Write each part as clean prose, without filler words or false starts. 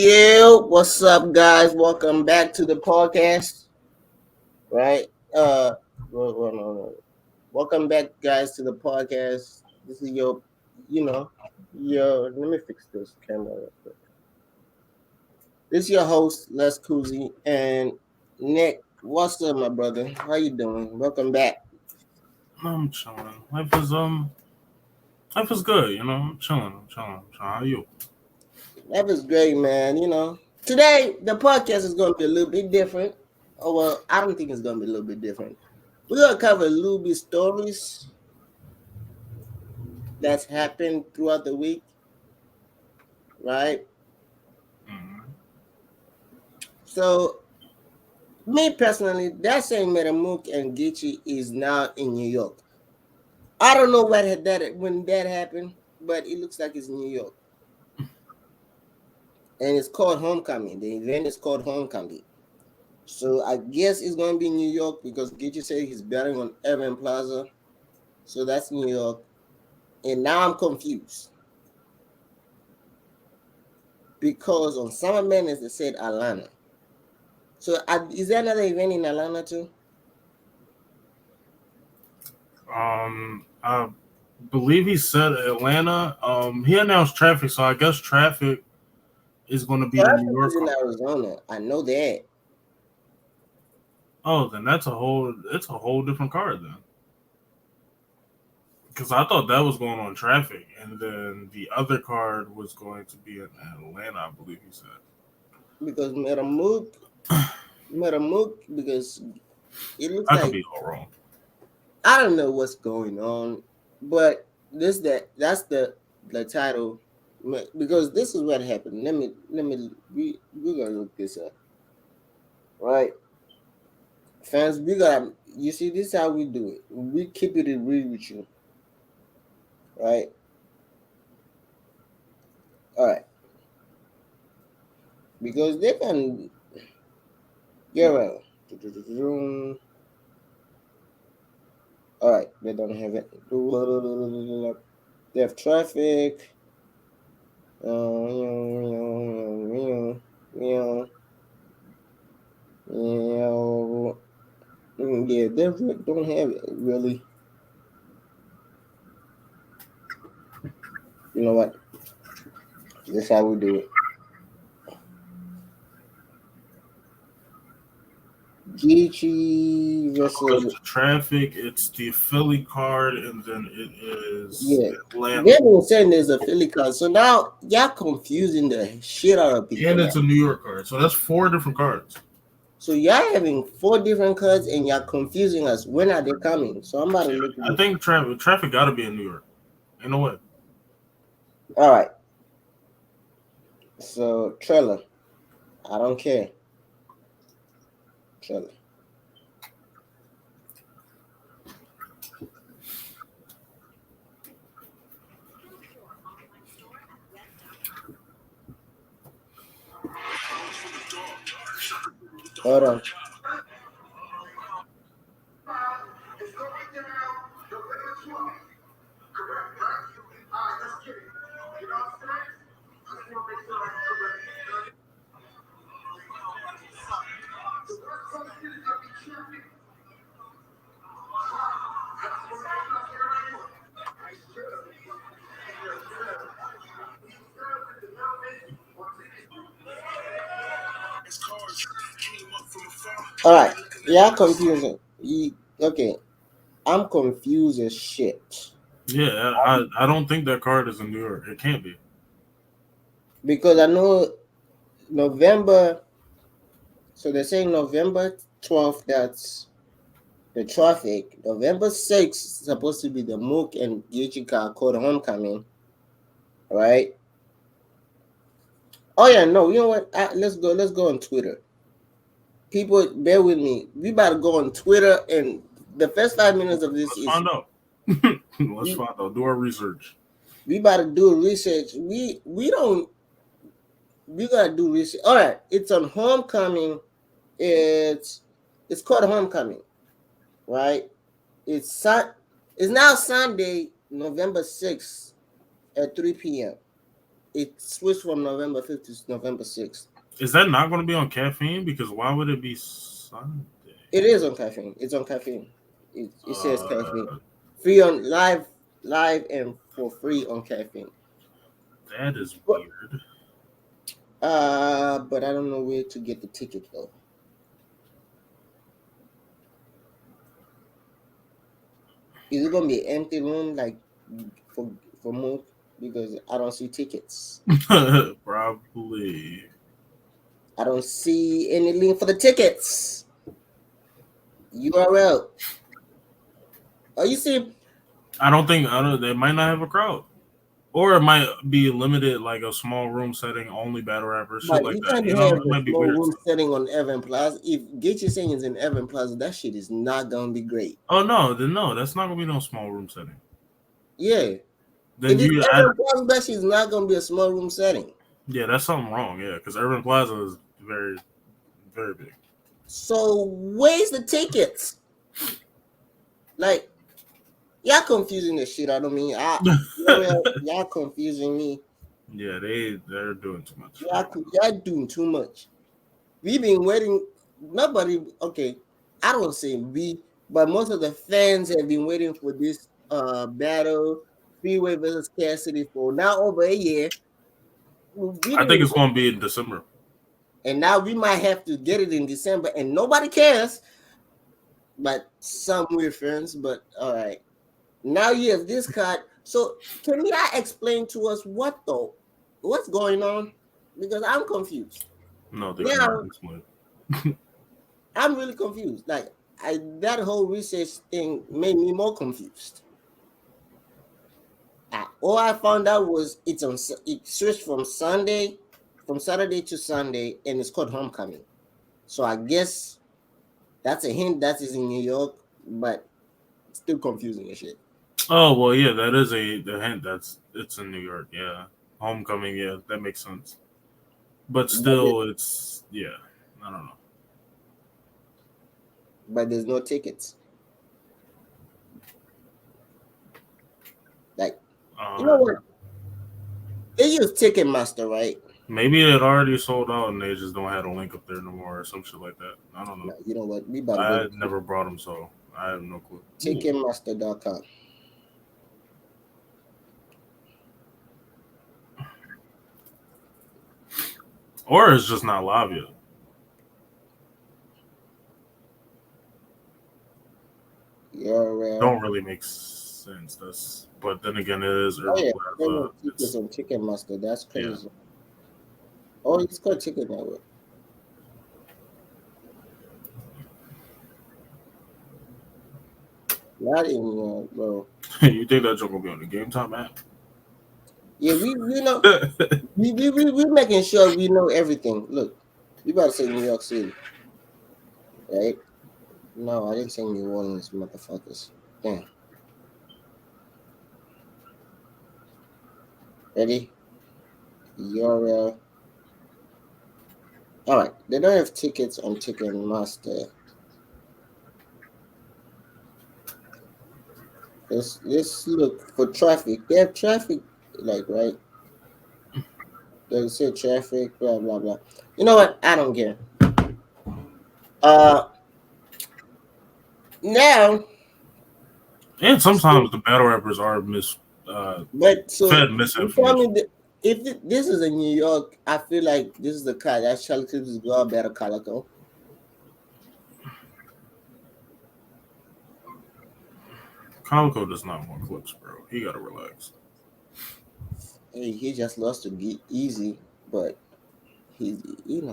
Yo, what's up, guys? Welcome back to the podcast. Right? No. Welcome back, guys, to the podcast. This is your. Let me fix this camera real quick. This is your host, leskuzzy, and Nick. What's up, my brother? How you doing? Welcome back. I'm chilling. Life is good. I'm chilling. How are you? That was great, man. Today the podcast is going to be a little bit different. Oh well, I don't think it's going to be a little bit different. We're going to cover a little bit stories that's happened throughout the week, right? Mm-hmm. So, me personally, that same Metamook and Geechee is now in New York. I don't know when that happened, but it looks like it's in New York, and it's called Homecoming. The event is called Homecoming. So I guess it's going to be New York because Geechee said he's betting on Evan Plaza. So that's New York, and now I'm confused because on Summer Madness they said Atlanta. So is there another event in Atlanta too? I believe he said Atlanta. He announced traffic, so I guess traffic is going to be the New Traffic York is in card. Arizona. I know that. Oh, then it's a whole different card then. Because I thought that was going on traffic, and then the other card was going to be in Atlanta. I believe he said. Because because it looks I could like be all wrong. I don't know what's going on, but that's the title because this is what happened. We're gonna look this up, right? Fans, we got you see this is how we do it. We keep it real with you, right? All right, because they can. You're right. All right, they don't have it. They have traffic. Yeah, they don't have it really. You know what? That's how we do it. Geechee Because versus the traffic, it's the Philly card, and then it is yeah. Atlanta, They've been saying there's a Philly card, so now y'all confusing the shit out of people and now. it's a New York card. So that's four different cards. So y'all having four different cards and y'all confusing us. When are they coming? So I'm about to look at I this. think traffic got to be in New York. You know what? All right. So Trailer, I don't care. Trailer. Hold on. All right. Yeah, confusing. Okay. I'm confused as shit. Yeah, I don't think that card is in New York. It can't be. Because I know November, so they're saying November 12th, that's the traffic. November 6th is supposed to be the Mook and Yuchika Code Homecoming, right? Oh, yeah, no, you know what? Let's go on Twitter. People, bear with me. We about to go on Twitter, and the first 5 minutes of this Let's is find out. Let's we, find out. Do our research. we about to do research. We don't, we gotta do research. All right, it's on Homecoming. It's it's called Homecoming, right? It's it's now Sunday, November 6th at 3 p.m. It switched from November 5th to November 6th. Is that not going to be on caffeine? Because why would it be Sunday? It is on caffeine. It's on caffeine. It says caffeine. Uh, Free on live and for free on caffeine. that is But weird. but I don't know where to get the ticket though. Is it gonna be an empty room like for for Mook? Because I don't see tickets. Probably. I don't see any link for the tickets. URL. Oh, you see, I don't think. I don't. They might not have a crowd, or it might be limited, like a small room setting, only battle rappers, shit but like you that. can't You know, have it a might be small weird room stuff. setting on Evan Plaza. If Get Your Singing in Evan Plaza, that shit is not gonna be great. Oh no, then no, that's not gonna be no small room setting. Yeah. Then If it's you add, Evan Plaza, that shit is not gonna be a small room setting. yeah, that's something wrong. Yeah, because Urban Plaza is very, very big. So where's the tickets? Like, y'all confusing the shit out of me. Y'all confusing me. Yeah, they're doing too much. Y'all doing too much. We've been waiting. Nobody. Okay, I don't say we, but most of the fans have been waiting for this battle, Freeway versus Cassidy, for now over a year. We I think didn't, it's gonna be in December. and now we might have to get it in December, and nobody cares. But some weird fans. But all right, now you have this card. So can you explain to us what's going on? Because I'm confused. No, they cannot Now explain. I'm really confused. Like that whole research thing made me more confused. All I found out was it switched from Saturday to Sunday, and it's called Homecoming. So I guess that's a hint that is in New York, but it's still confusing as shit. Oh well, yeah, that is the hint. That's it's in New York. Yeah, Homecoming. Yeah, that makes sense. But But there, still, it's yeah. I don't know. but there's no tickets. Like you know Um, what? They use Ticketmaster, right? maybe it already sold out and they just don't have a link up there no more or some shit like that. I don't know. No, you know what? We about to go I to never brought them, so I have no clue. Ticketmaster.com. Or it's just not live yet. URL. Don't really make sense. That's but then again, it is Oh Urban yeah, Plaza. selling tickets It's on Ticketmaster. That's yeah. crazy. Oh, it's called Ticket Network. Not in bro. You think that joke will be on the Game Time app? Yeah, we know we making sure we know everything. Look, you about to say New York City, right? No, I didn't say New Orleans, motherfuckers. Damn. Ready? URL. All right. They don't have tickets on Ticketmaster. Let's look for traffic. They have traffic, like right. They say traffic, blah blah blah. You know what? I don't care. Uh, now, And so, sometimes the battle rappers are but so fed you tell me misinformation. that if this is in New York, I feel like this is the car that Charlie Clips is go better Calico. Calico does not want clips, bro. He gotta relax. Hey, he just lost to Easy, but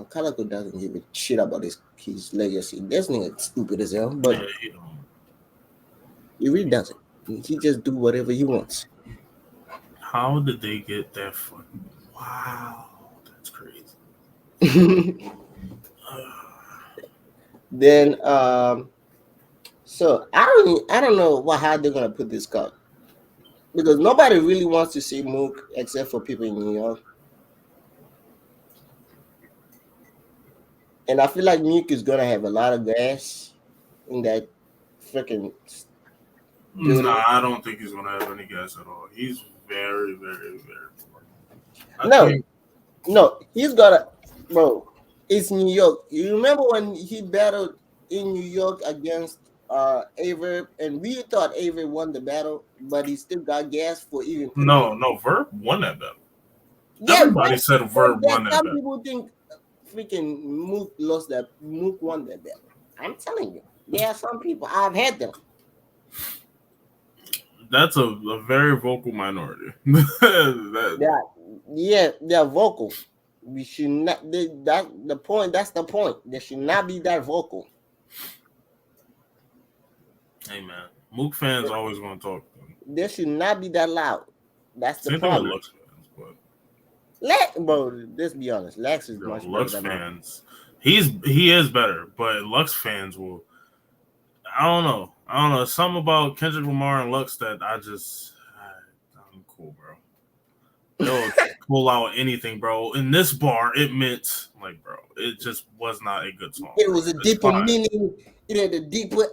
Calico doesn't give a shit about his legacy. This nigga stupid as hell, Yeah, but he don't. he really doesn't. He just do whatever he wants. How did they get that fucking? Wow, that's crazy. Then so I don't know how they're gonna put this card because nobody really wants to see Mook except for people in New York, and I feel like Mook is gonna have a lot of gas in that freaking building. Nah, I don't think he's gonna have any gas at all. He's very, very, very poor. I No, think no, he's got a bro. It's New York. You remember when he battled in New York against Avery, and we thought Avery won the battle, but he still got gas for even putting him. no, Verb won that battle. Yeah, Everybody said Verb but won that some battle. people think freaking Mook lost that. Mook won that battle. I'm telling you, there are some people I've had them. That's a very vocal minority. That, That yeah, they're vocal. We should not. That the point. That's the point. They should not be that vocal. hey man, Mook fans always gonna talk. They should not be that loud. That's the Same thing with problem. Lux fans, but Bro, let's be honest. Lex is yo, much better Lux than Mook. fans, he is better, but Lux fans will. I don't know. I don't know. Something about Kendrick Lamar and Lux that I'm cool, bro. They'll pull out anything, bro. In this bar, it meant like, bro, it just was not a good song, It bro. was a It's deeper fine. meaning. It had a deeper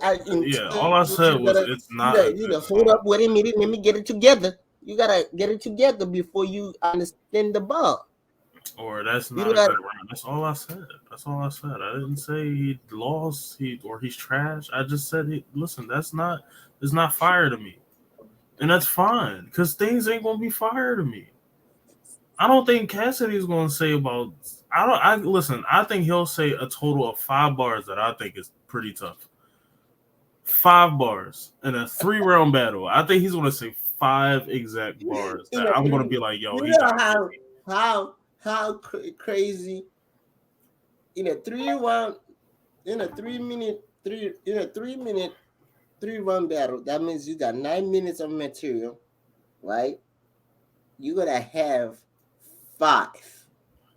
Yeah, all I said you was gotta, it's not a you good gotta hold song. up with him. Let me get it together. You gotta get it together before you understand the bar. Or that's You not a got good round. That's all I said. That's all I said. I didn't say he lost, or he's trash. I just said, listen, it's not fire to me, and that's fine because things ain't gonna be fire to me. I don't think Cassidy's gonna say about. I don't. I listen. I think he'll say a total of 5 bars that I think is pretty tough. 5 bars in a 3 round battle. I think he's gonna say 5 exact bars in that a I'm gonna three. be like, yo, You he know got me. crazy in a 3 round in a 3 minute 3 run battle. That means you got 9 minutes of material, right? You gotta have 5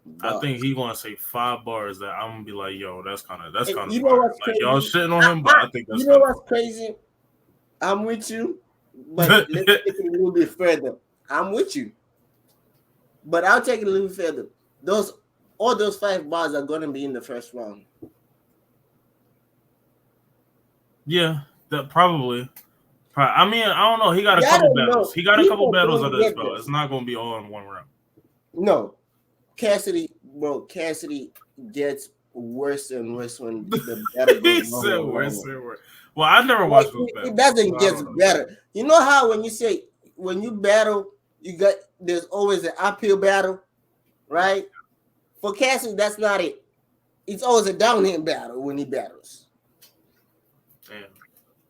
bars. I think he's gonna say 5 bars that I'm gonna be like, yo, that's And kind of you know fire. what's Like y'all crazy? shitting on him, but I think You that's know kind of what's crazy? I'm with you, but let's take it a little bit further. I'm with you, but I'll take it a little further. Those all those 5 bars are gonna be in the first round. yeah, that probably. I mean, I don't know. He got a Yeah, I couple don't battles. know. He got a couple People battles don't under his get belt. It's this. not gonna be all in 1 round. No, Cassidy, bro. Cassidy gets worse and worse when the battle goes He longer said and worse longer. and worse. Well, I never Like watched those it battles, so doesn't I get don't know. better. You know how when you say when you battle, you got there's always an uphill battle, right? For Cassidy, that's not it. It's always a downhill battle when he battles. Damn.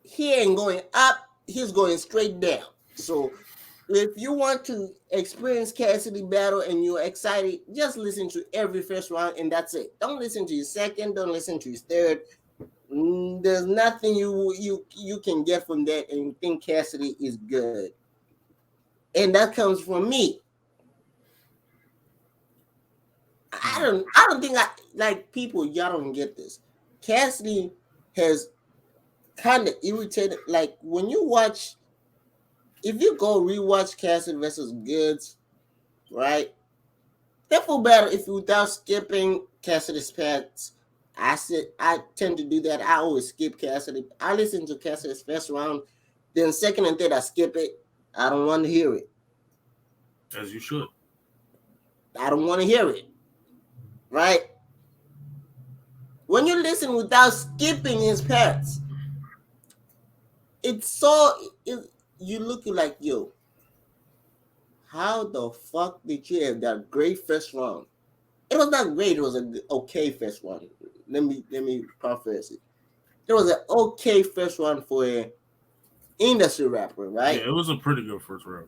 He ain't going up, he's going straight down. So if you want to experience Cassidy battle and you're excited, just listen to every first round and that's it. Don't listen to his second, don't listen to his third. There's nothing you can get from that and think Cassidy is good. And that comes from me. I don't think I like people, y'all don't get this. Cassidy has kind of irritated. Like when you watch, if you go rewatch Cassidy versus Goods, right? It feel better if without skipping Cassidy's pets. I tend to do that. I always skip Cassidy. I listen to Cassidy's first round, then second and third I skip it. I don't want to hear it. As you should. I don't want to hear it. Right? When you listen without skipping his pets, it's so you looking like yo. How the fuck did you have that great first round? It was not great. It was an okay first round. Let me preface it. It was an okay first round for an industry rapper, Yeah, right? it was a pretty good first round.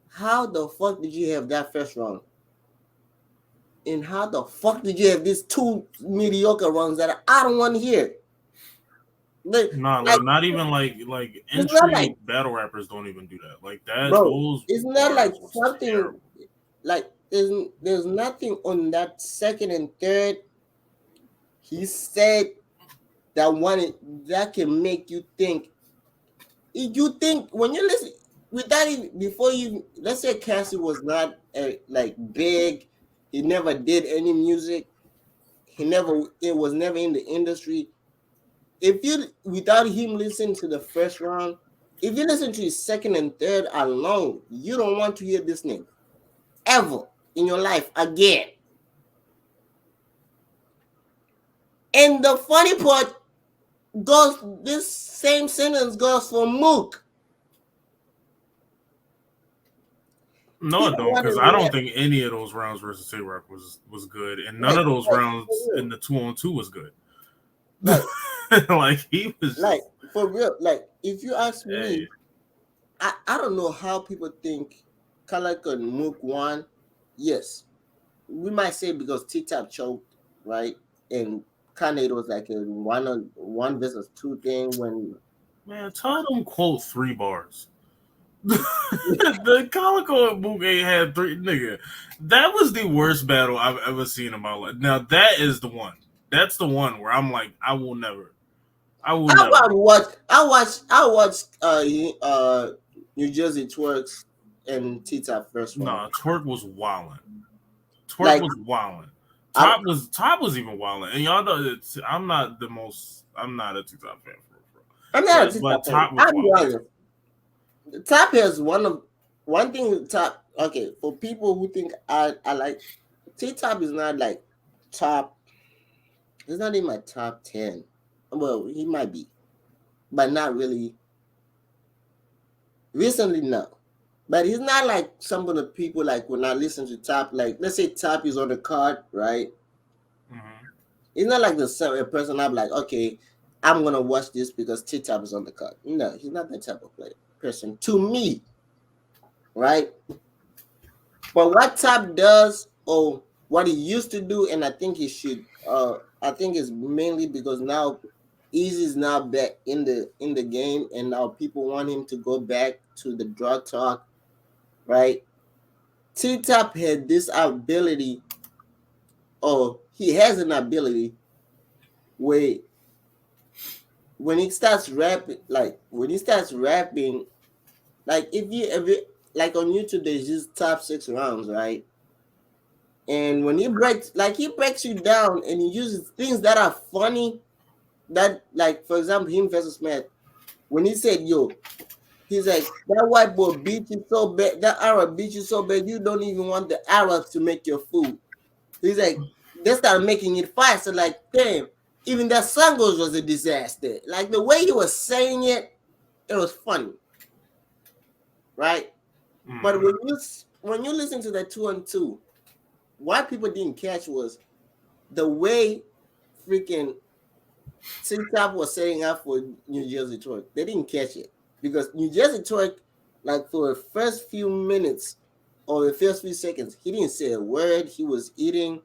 How the fuck did you have that first round? And how the fuck did you have these 2 mediocre runs that I don't want to hear? Nah, Like not even like it's not like entry battle rappers don't even do that. Like that, bro, those it's not like bars was something terrible. like there's nothing on that second and third he said that one that can make you think. If you think when you listen without even before you let's say Cassie was not like big, he never did any music, it was never in the industry. If you without him listening to the first round, if you listen to his second and third alone, you don't want to hear this nigga. ever in your life again. And the funny part goes, this same sentence goes for Mook. No, He I the don't, one because that I don't left. think any of those rounds versus Tay Rock was good, and none Like, of those like for rounds in real. the 2-on-2 was good. Like, Like he was like just for real. Like, if you ask hey. me, I don't know how people think Kalak and Mook won. Yes, we might say because T-Tap choked, right? And Kanye was like a one versus two thing when Man, tell them quote 3 bars. The Calico and Mook ain't had three nigga. That was the worst battle I've ever seen in my life. Now that is the one. That's the one where I'm like, I will never. I will I never. about watch I watched New Jersey Twerks and T-Tap first round. Nah, Twerk was wildin'. Twerk Like was wildin'. I Top was even wildin'. And y'all know I'm not a TikTok fan for I'm not a but T-Tap fan. Top was I'll be wildin'. honest. The Top has one thing Top okay, for people who think I like T-Top is not like top, he's not in my top 10. Well, he might be, but not really recently, no. But he's not like some of the people like when I listen to Top, like let's say Top is on the card, right? Mm-hmm. He's not like the a person I'm like, okay, I'm gonna watch this because T Top is on the card. No, he's not that type of player person to me, right? But what Top does or what he used to do, and I think he should I think it's mainly because now Easy is now back in the game and now people want him to go back to the drug talk, right? T Top had this ability, or he has an ability where when he starts rapping, like if you like on YouTube, there's just top 6 rounds, right? And when he breaks you down and he uses things that are funny. That like for example, him versus Matt. When he said, "Yo," he's like, "That white boy beat you so bad. That Arab beat you so bad. You don't even want the Arabs to make your food." He's like, they started making it faster. Like, damn, even that Sangos was a disaster. Like the way he was saying it, it was funny, right? But Mm-hmm. when you listen to that 2-on-2, what people didn't catch was the way freaking TikTok was setting up for New Jersey Twerk. They didn't catch it because New Jersey Twerk, like for the first few minutes or the first few seconds, he didn't say a word. He was eating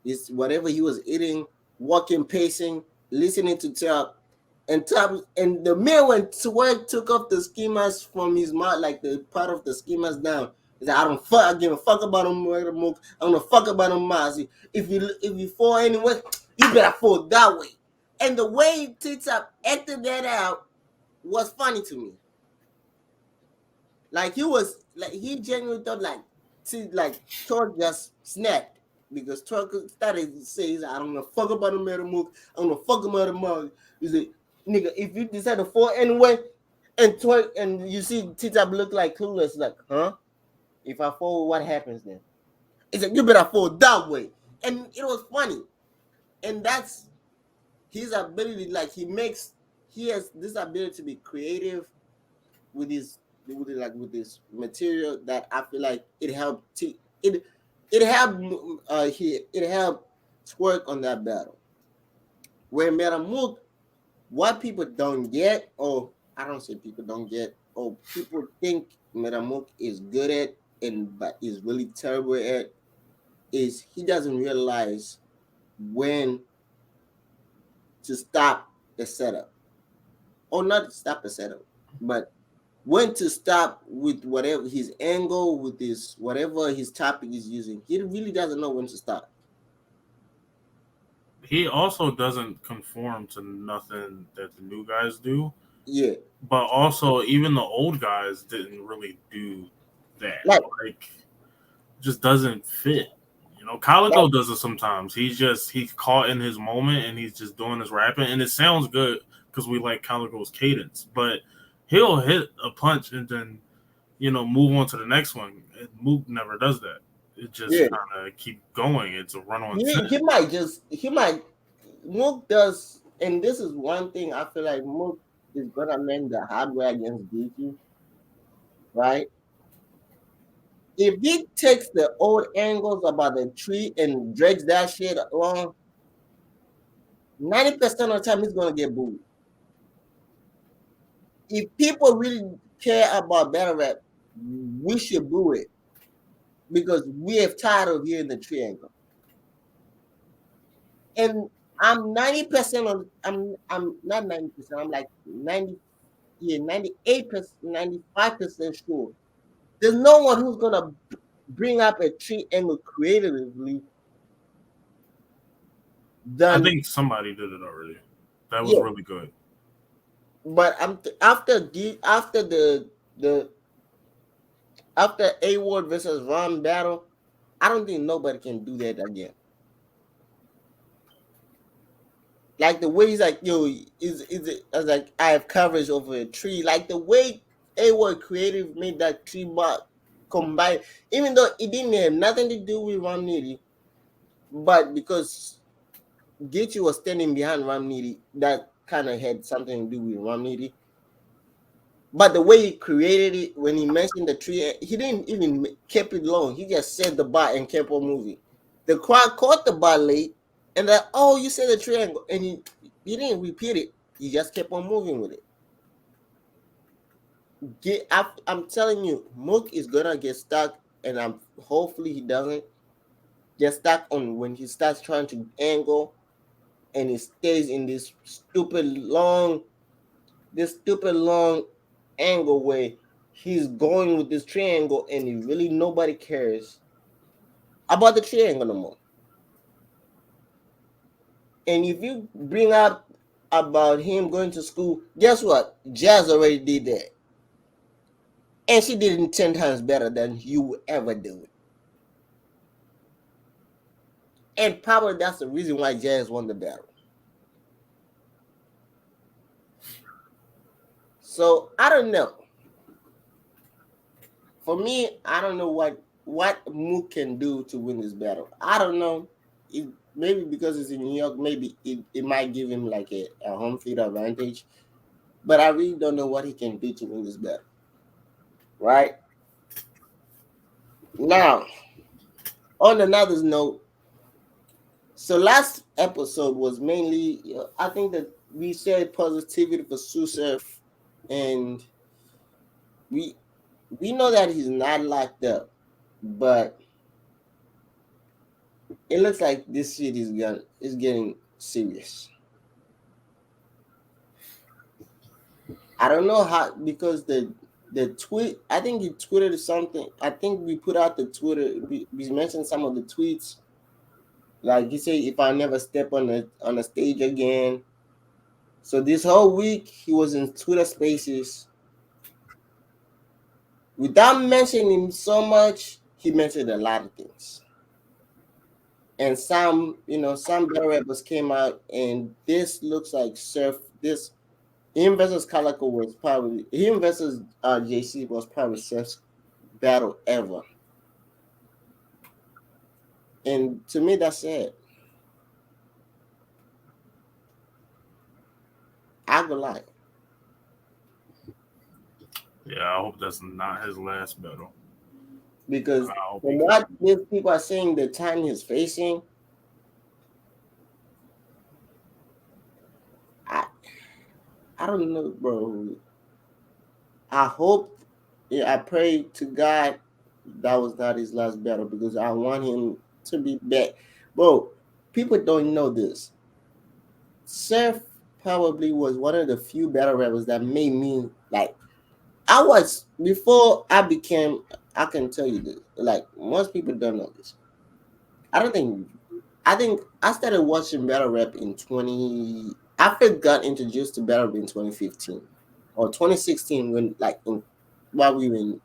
his whatever he was eating, walking, pacing, listening to Top, and the minute when Twerk took off the schemas from his mouth, like the part of the schemas down, he said, I give a fuck about him, I'm gonna fuck about him, Mazi. If you fall anyway, you better fall that way. And the way T-Top acted that out was funny to me. Like he genuinely thought like Torque just snapped because Torque started to say, I don't know fuck about the matter move, I don't know fuck about the mug. He said, nigga, if you decide to fall anyway, and Torque and you see T-Top look like clueless, like, huh? If I fall, what happens then? He said, you better fall that way. And it was funny. And that's his ability, like he has this ability to be creative with his with this material that I feel like it helped it helped Twerk on that battle. Where Metamook, what people don't get, or I don't say people don't get, or people think Metamook is good at and but is really terrible at, is he doesn't realize when to stop the setup. Or not stop the setup, but when to stop with whatever his angle, with his whatever his topic is using. He really doesn't know when to stop. He also doesn't conform to nothing that the new guys do. Yeah, But also even the old guys didn't really do that. like Like just doesn't fit. like Calico does it sometimes. He's caught in his moment and he's just doing his rapping and it sounds good because we like Calico's cadence. But he'll hit a punch and then move on to the next one. Mook never does that. It just Yeah, kind of keep going. It's a run on he 10. might just he might Mook does, and this is one thing I feel like Mook is gonna learn the hard way against DQ, right? If he takes the old angles about the tree and drags that shit along, 90% of the time he's gonna get booed. If people really care about battle rap, we should boo it because we have tired of hearing the tree angle. And I'm 90% on I'm not 90%, I'm like 90, yeah, 98%, 95% sure. There's no one who's gonna bring up a tree angle creatively I than, think somebody did it already. That was yeah. really good. But the after A Ward versus Ron battle, I don't think nobody can do that again. Like the way he's like, yo, is it? I was like, I have coverage over a tree. Like the way A Ward creative made that tree bark combine, even though it didn't have nothing to do with Ron Nitty, but because Gaethje was standing behind Ram Nitty, that kind of had something to do with Ram Nitty. But the way he created it, when he mentioned the tree, he didn't even keep it long. He just said the bar and kept on moving. The crowd caught the bar late, and that, oh, you said the triangle, and he didn't repeat it. He just kept on moving with it. I'm telling you, Mook is gonna get stuck, and I'm hopefully he doesn't get stuck on when he starts trying to angle, and he stays in this stupid long angle where he's going with this triangle and he really nobody cares about the triangle no more. And if you bring up about him going to school, guess what? Jazz already did that. And she did it 10 times better than you would ever do it. And probably that's the reason why Jazz won the battle. So I don't know. For me, I don't know what Mook can do to win this battle. I don't know. Maybe because it's in New York, maybe it might give him like a home field advantage. But I really don't know what he can do to win this battle. Right? Now, on another note, so last episode was mainly, I think that we said positivity for Surf, and we we know that he's not locked up, but it looks like this shit is getting serious. I don't know how because the tweet. I think he tweeted something. I think we put out the Twitter. We mentioned some of the tweets. Like he said, if I never step on the stage again. So this whole week he was in Twitter Spaces. Without mentioning so much, he mentioned a lot of things. And some better rappers came out, and this looks like Surf. This him versus Calico was probably him versus JC was probably Surf's battle ever. And to me, that's it. I go lie Yeah, I hope that's not his last battle. because I hope he from can. what these people are saying, the time he's facing, I I don't know, bro. I hope, yeah, I pray to God that was not his last battle because I want him to be back, bro. People don't know this. Surf probably was one of the few battle rappers that made me like I was before I became. I can tell you this. Like most people don't know this. I don't think. I think I started watching battle rap in 20. I first got introduced to battle rap in 2015 or 2016 when while we were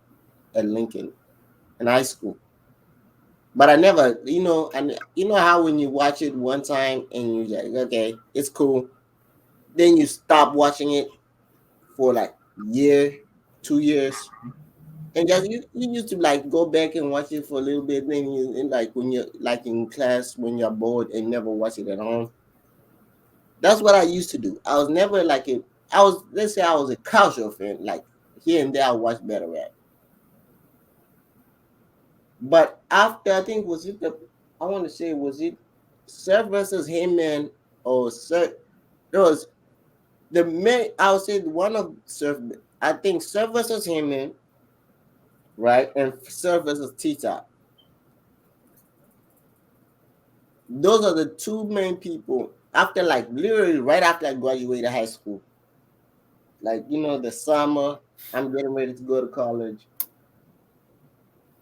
at Lincoln in high school. But I never, and you know how when you watch it one time and you're like, okay, it's cool. Then you stop watching it for like year, 2 years. And just you used to like go back and watch it for a little bit, then you and like when you're like in class when you're bored and never watch it at home. That's what I used to do. I was never like a I was let's say I was a casual fan, like here and there I watch better rap. But after I think was it the I want to say was it Surf versus Heyman or Surf there was the main I would say one of Surf I think Surf versus Heyman, right? And Surf versus Tita. Those are the two main people after like literally right after I graduated high school. Like, the summer, I'm getting ready to go to college.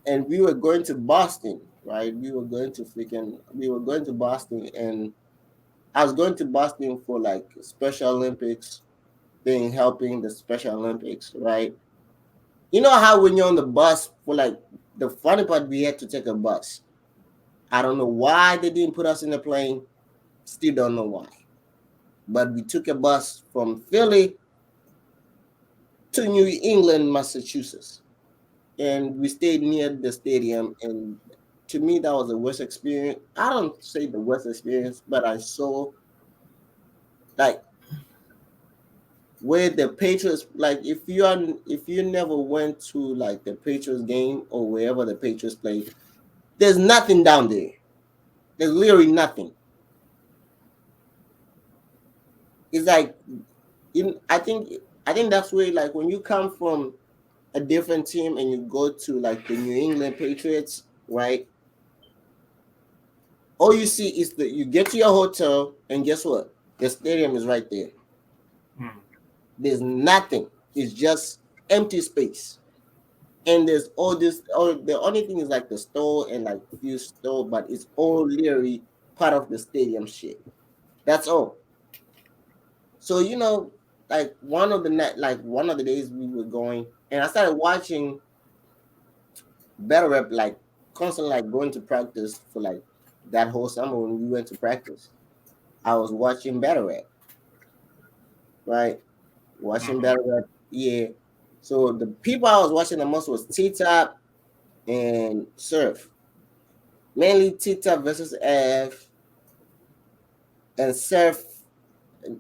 And we were going to Boston, right? We were going to Boston and I was going to Boston for like Special Olympics thing, helping the Special Olympics, right? You know how when you're on the bus for like the funny part we had to take a bus. I don't know why they didn't put us in the plane. Still don't know why. But we took a bus from Philly to New England, Massachusetts, and we stayed near the stadium. And to me, that was the worst experience. I don't say the worst experience, but I saw like where the Patriots, like if you never went to like the Patriots game or wherever the Patriots play, there's nothing down there. There's literally nothing. It's like I think that's where like when you come from a different team and you go to like the New England Patriots, right? All you see is that you get to your hotel and guess what? The stadium is right there. Hmm. There's nothing. It's just empty space. And there's all this. Oh, the only thing is like the store and like few store, but it's all literally part of the stadium shit. That's all. So like one of the days we were going, and I started watching battle rap like constantly, like going to practice for like that whole summer when we went to practice. I was watching battle rap, right? Watching Hmm. battle rap, yeah. So the people I was watching the most was T Top and Surf. Mainly T Top versus F and Surf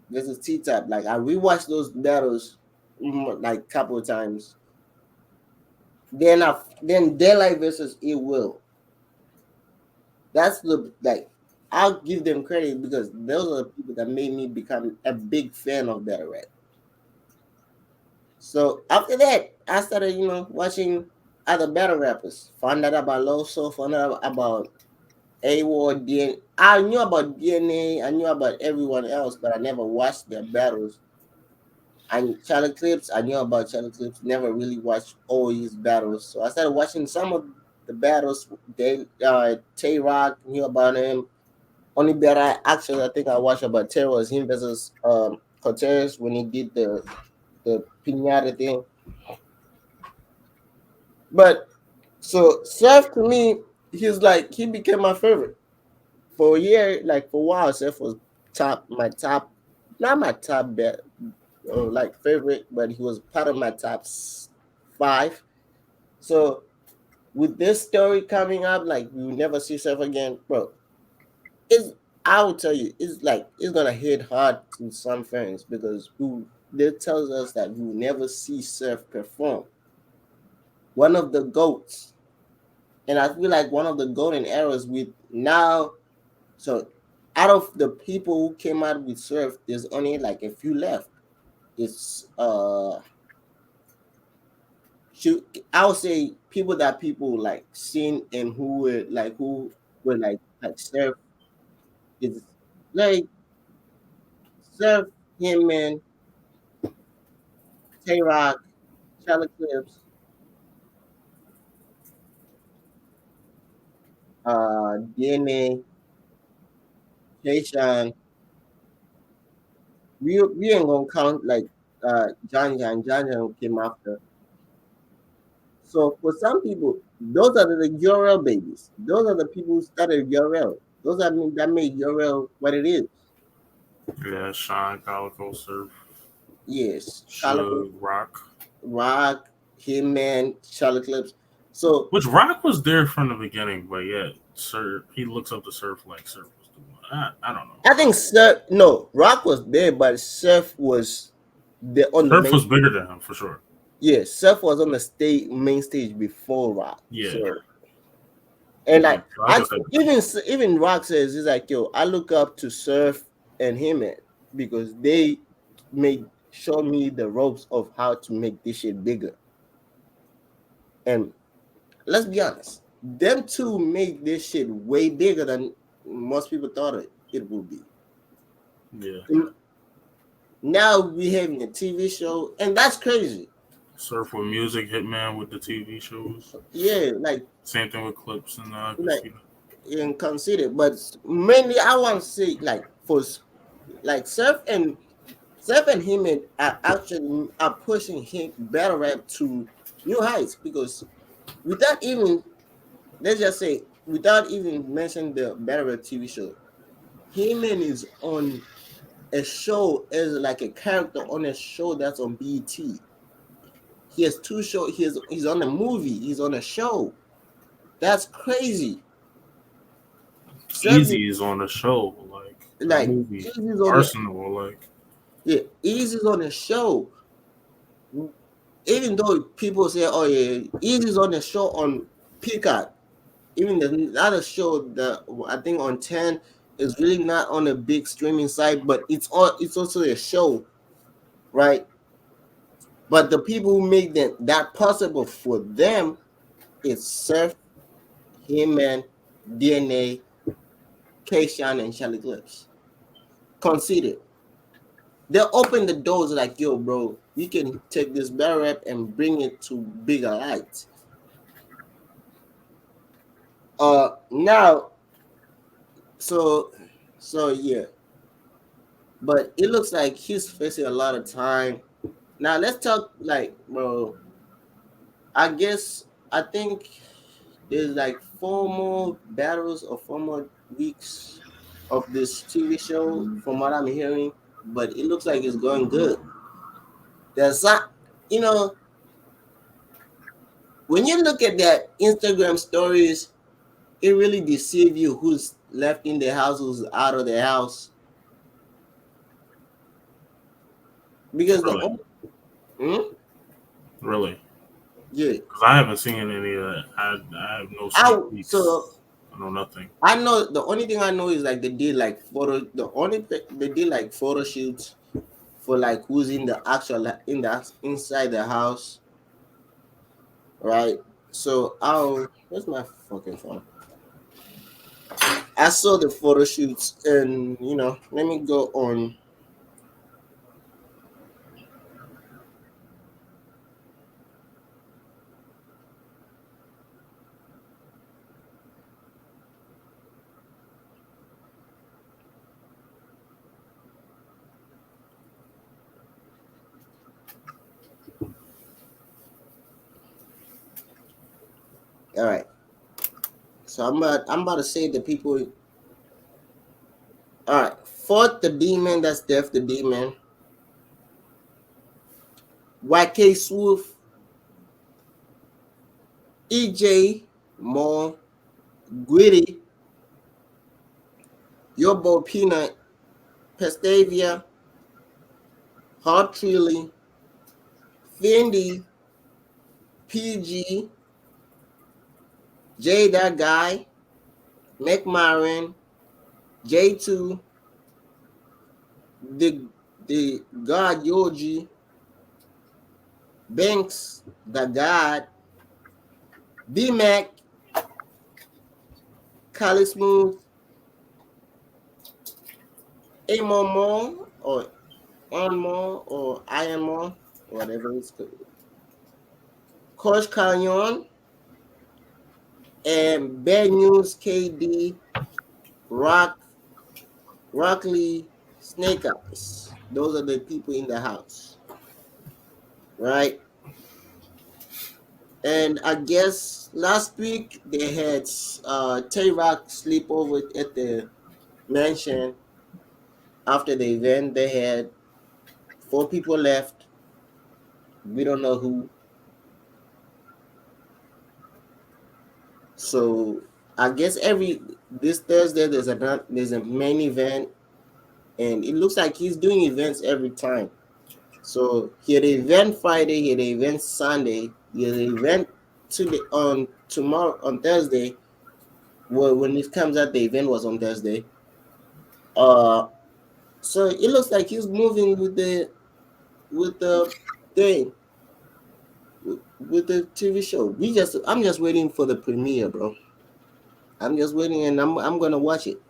versus T Top. Like I rewatched those battles like couple of times. Then Daylight versus It Will. That's the like I'll give them credit because those are the people that made me become a big fan of battle rap. So after that, I started, watching other battle rappers. Found out about Loso, found out about A Ward, DNA. I knew about DNA, I knew about everyone else, but I never watched their battles. And Charlie Clips, I knew about Charlie Clips, never really watched all his battles. So I started watching some of the battles. Tay Rock, knew about him. Only battle actually I think I watched about Tay was him versus Cortez when he did the pinata thing. But so Seth to me, he became my favorite for a year. Like for a while, Seth was top, not my top bet, like favorite, but he was part of my five. So with this story coming up, like we will never see Seth again, bro. It's I will tell you, it's like it's gonna hit hard to some fans because who they tells us that we will never see Seth perform. One of the goats. And I feel like one of the golden eras with now, so out of the people who came out with surf, there's only like a few left. It's should I would say people that people like seen and who were like surf is like surf him man, Tay Rock, Charlie Clips, DNA, Jay Sean. We ain't gonna count like John came after. So for some people, those are the URL babies. Those are the people who started URL. Those are that made URL what it is. Yeah, Sean, Calico, Surf, Yes, Calico, Suge, Rock. Rock. him, man, Charlie Clips. So Which Rock was there from the beginning, but yet Sir he looks up to Surf like Surf was the one. I don't know. I think Surf, no, Rock was there, but Surf was on the Surf main. was bigger than him for sure. Yeah, Surf was on the main stage before Rock. Yeah, So and yeah. like So I I guess that even Rock says he's like, yo, I look up to Surf and him, man, because they made show me the ropes of how to make this shit bigger. And let's be honest, them two make this shit way bigger than most people thought it would be. yeah. And now we having a TV show, and that's crazy. Surf with music, Hitman with the TV shows. Yeah, Same thing with Clips and like Casino. and consider, but mainly I want to say like Surf and him are actually are pushing him battle rap to new heights because without even let's just say without even mentioning the battle rap TV show, Heyman is on a show as like a character on a show that's on BET. He has two shows. He's on a movie. He's on a show. That's crazy. Surf is Easy is on the show, like the like movie Easy's on the Arsenal, like yeah, Easy's on the show. Even though people say, "Oh yeah, Easy's on the show on Peacock," even the other show that I think on 10 is really not on a big streaming site, but it's also a show, right? But the people who make that possible for them is Surf, Heyman, DNA, Kayshawn, and Charlie Clips. Consider they open the doors like, yo, bro, we can take this battle rap and bring it to bigger heights. Now, so yeah, but it looks like he's facing a lot of time. Now let's talk like, bro. I think there's like 4 more battles or 4 more weeks of this TV show from what I'm hearing, but it looks like it's going good. There's not, you know, when you look at that Instagram stories, it really deceives you who's left in the house, who's out of the house. Because the really, hmm? really. Yeah, Because I haven't seen any of that. I have no sneak I peeks. so I know nothing. I know the only thing I know is like they did like they did like photo shoots for like who's in the actual in the inside the house, right? So I'll where's my fucking phone? I saw the photo shoots and let me go on. All right. So I'm about to say the people. All right. Fourth the demon, that's Death the Demon. YK Swoof, EJ Moore, Gritty, Yobo Peanut, Pestavia, Hard Trilly, Fendi, PG, J That Guy, McMaron, J2, the God Yoji, Banks, the God, B Mac, Kali Smooth, Amomo or Onmo or Iamo, whatever it's called. Coach Canyon and Bad News KD, Rock, Rockley, Snake Eyes. Those are the people in the house, right? And I guess last week they had Tay Rock sleep over at the mansion after the event. They had 4 people left. We don't know who. So I guess every this Thursday there's a main event, and it looks like he's doing events every time. So he had an event Friday, he had an event Sunday, he had an event today on tomorrow on Thursday. Well, when it comes out, the event was on Thursday. Uh, so it looks like he's moving with the thing with the TV show. I'm just waiting for the premiere, bro. I'm just waiting, and I'm gonna watch it.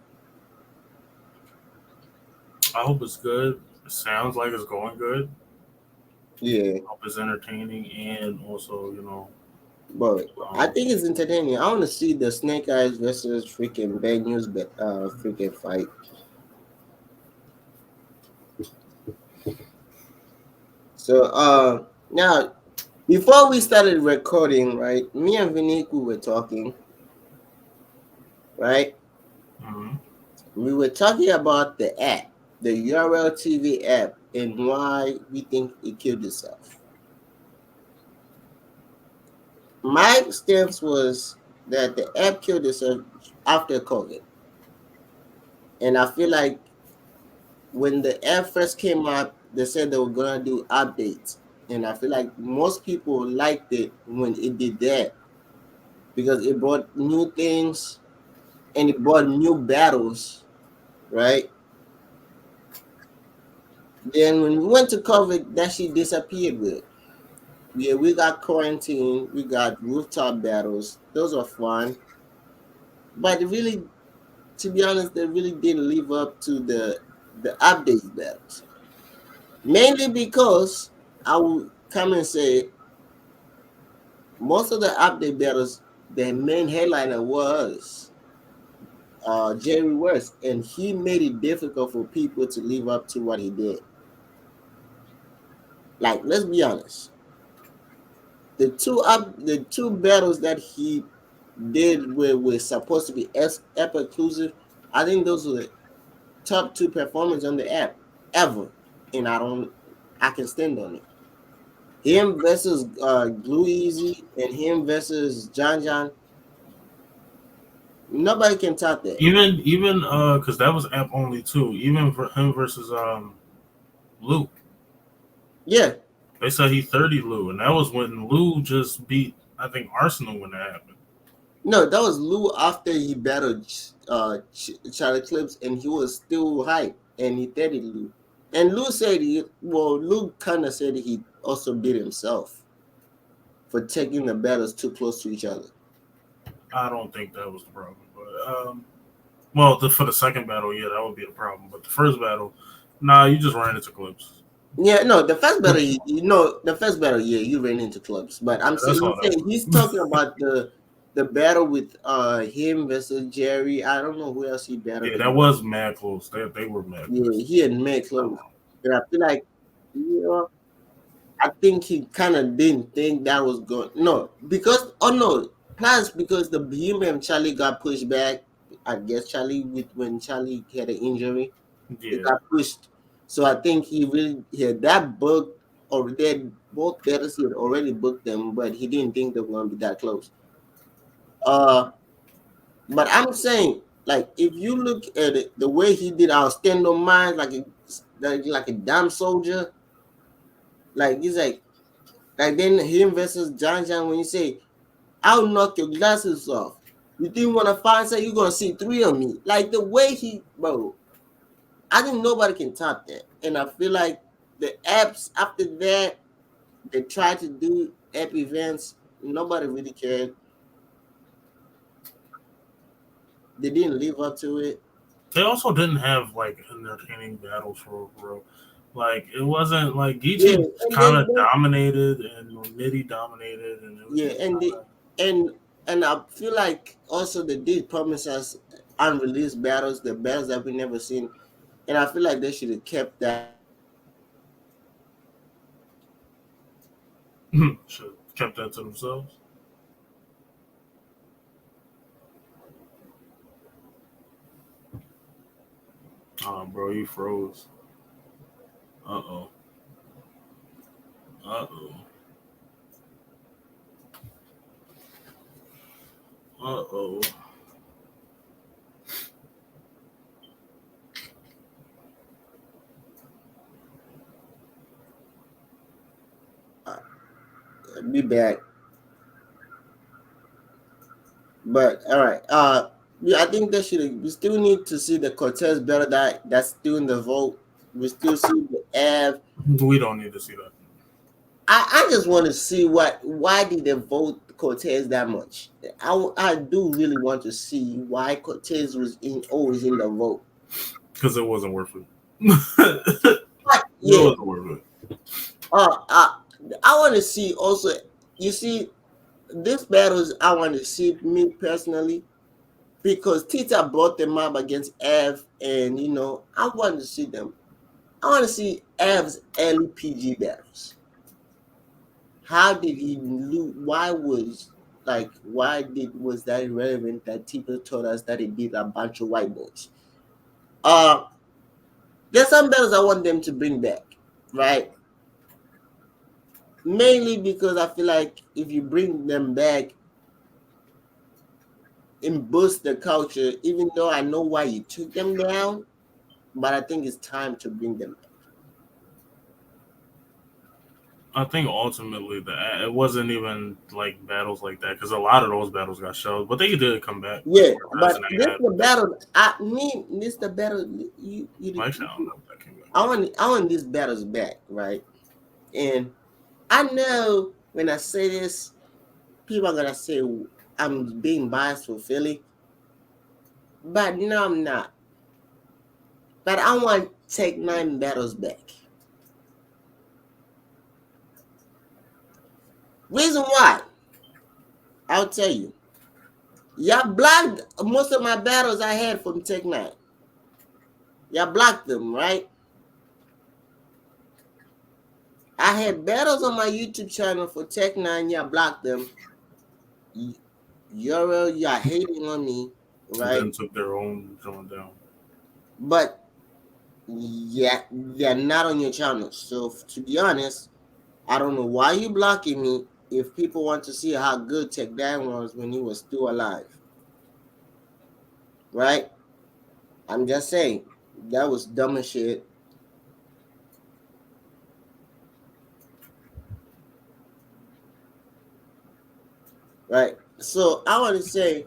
I hope it's good. It sounds like it's going good. Yeah, I hope it's entertaining and also, but I um, think it's entertaining. I want to see the Snake Eyes versus freaking Bad News, freaking fight. So now before we started recording, right? Me and Vinique we were talking, right? mhm. We were talking about the app, the URLTV app, and why we think it killed itself. My stance was that the app killed itself after COVID, and I feel like when the app first came out, they said they were gonna do updates, and I feel like most people liked it when it did that because it brought new things and it brought new battles, right? Then when we went to COVID, that shit disappeared with it. Yeah, we got quarantine, we got rooftop battles. Those are fun, but it really, to be honest, they really didn't live up to the update battles. Mainly because I will come and say most of the update battles, the main headliner was Jerry West, and he made it difficult for people to live up to what he did. Like, let's be honest, the two battles that he did were supposed to be app exclusive. I think those were the top two performers on the app ever, and I can stand on it. Him versus Glue Easy and him versus John John. Nobody can top that. Even because that was app only too. Even for him versus Lou, Yeah, they said he 30 Lou, and that was when Lou just beat I think Arsenal when that happened. no, that was Lou after he battled Charlie Clips, and he was still hype, and he dated Lou. And Lou said Lou kind of said he also beat himself for taking the battles too close to each other. I don't think that was the problem, but well, for the second battle, yeah, that would be the problem. But the first battle, nah, you just ran into Clips. Yeah, no, the first battle, the first battle, yeah, you ran into clubs, but Yeah, that's all that he's was. talking about the battle with him versus Jerry. I don't know who else he battled Yeah, that against. was mad close. They were mad Yeah, close. he had made close, and I feel like, you know, I think he kind of didn't think that was going. No, because no, plus because the him and Charlie got pushed back. I guess Charlie with when Charlie had an injury, it Yeah, got pushed. So I think he had that book or they had both battles he had already booked them, but he didn't think they were gonna be that close. Uh but I'm saying like if you look at it the way he did our stand on mine like a damn soldier, like he's like then him versus John John when you say I'll knock your glasses off. You didn't want to find say you're gonna see three of me. Like the way he bro, I think nobody can top that. And I feel like the apps after that, they tried to do app events. Nobody really cared. They didn't live up to it. they also didn't have like entertaining battles for real. Like it wasn't like Yeah, Geechee and kind then of dominated and Nitty dominated, and it was yeah, just and kind the of and and I feel like also they did promise us unreleased battles, the battles that we never seen. And I feel like they should have kept that should kept that to themselves. Bro, you froze. Uh oh. Uh oh. Uh-oh. Uh, be back. But all right. Yeah, I think that should. We still need to see the Cortez battle that's still in the vote. We still see the Av. We don't need to see that. I just want to see why did they vote Cortez that much. I do really want to see why Cortez was in always in the vote. Because it wasn't worth it. It But yeah, wasn't worth it. uh, uh, I want to see also. You see, these battles I want to see me personally because Tita brought them up against Ev, and I want to see them. I want to see Ev's early PG battles. How did he lose? Why was why did was that irrelevant that people told us that he beat a bunch of white boys? Uh there's some battles I want them to bring back, right? Mainly because I feel like if you bring them back and boost the culture, even though I know why you took them down, but I think it's time to bring them back. I think ultimately that it wasn't even like battles like that because a lot of those battles got shelved, but they did come back Yeah, for but President this had. the battle. I mean, this the battle. Actually, I don't know if that came back. I want these battles back, right? And I know when I say this, people are gonna say I'm being biased for Philly, but no, I'm not. But I want Take Nine battles back. Reason why? I'll tell you. Y'all blocked most of my battles I had from Take Nine. Y'all blocked them, right? I had battles on my YouTube channel for Tech Nine. Y'all blocked them. Y'all hating on me, And then right? took their own joint down. But yeah, they're not on your channel. So to be honest, I don't know why you blocking me if people want to see how good Tech Dan was when he was still alive. Right? I'm just saying. That was dumb as shit. Right? So I want to say,